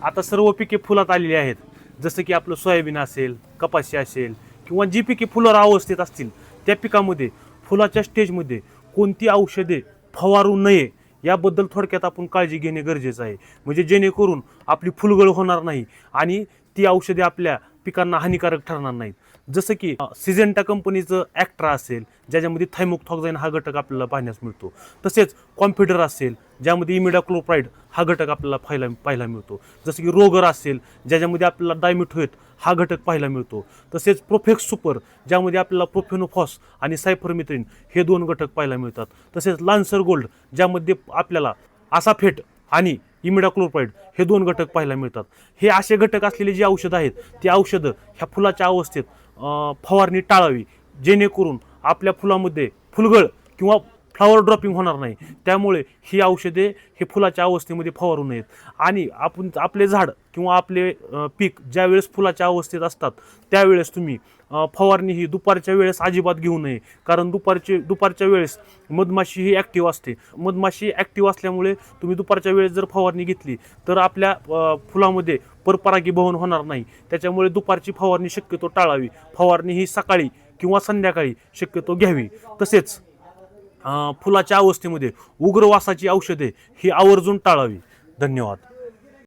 आता सर्व पिके फुलात आलेली आहेत, जसं की आपलं सोयाबीन असेल, कपाशी असेल किंवा जी पिके फुलावर अवस्थेत असतील त्या पिकामध्ये फुलाच्या स्टेजमध्ये कोणती औषधे फवारू नये याबद्दल थोडक्यात आपण काळजी घेणे गरजेचं आहे, म्हणजे जेणेकरून आपली फुलगळ होणार नाही आणि ती औषधे आपल्या पिकांना हानिकारक ठरणार नाहीत. जसं की सिजेंटा कंपनीचं ॲक्ट्रा असेल, ज्याच्यामध्ये थायमोक्थॉक्झाईन हा घटक आपल्याला पाहण्यास मिळतो. तसेच कॉम्प्युटर असेल, ज्यामध्ये इमिडाक्लोप्राइड हा घटक आपल्याला पाहायला मिळतो. जसं की रोगर असेल, ज्याच्यामध्ये आपल्याला डायमिथोएट हा घटक पाहायला मिळतो. तसेच प्रोफेक्स सुपर, ज्यामध्ये आपल्याला प्रोफेनोफॉस आणि सायफरमिथ्रिन हे 2 घटक पाहायला मिळतात. तसेच लान्सर गोल्ड, ज्यामध्ये आपल्याला आसाफेट आणि इमिडाक्लोप्राइड हे 2 घटक पाहायला मिळतात. हे असे घटक असलेले जी औषधं आहेत, ती औषधं ह्या फुलाच्या अवस्थेत फवारणी टाळावी, जेणेकरून आपल्या फुलामध्ये फुलगळ किंवा फ्लॉवर ड्रॉपिंग होणार नाही. त्यामुळे ही औषधे हे फुलाच्या अवस्थेमध्ये फवारू नयेत. आणि आपण आपले झाड किंवा आपले पीक ज्यावेळेस फुलाच्या अवस्थेत असतात त्यावेळेस तुम्ही फवारणी ही दुपारच्या वेळेस अजिबात घेऊ नये, कारण दुपारच्या वेळेस मधमाशी ही ॲक्टिव्ह असते. मधमाशी ॲक्टिव्ह असल्यामुळे तुम्ही दुपारच्या वेळेस जर फवारणी घेतली तर आपल्या फुलामध्ये परपरागीभवन होणार नाही. त्याच्यामुळे दुपारची फवारणी शक्यतो टाळावी. फवारणी ही सकाळी किंवा संध्याकाळी शक्यतो घ्यावी. तसेच फुलाच्या अवस्थेमध्ये उग्र वासाची औषधे ही आवर्जून टाळावी. धन्यवाद.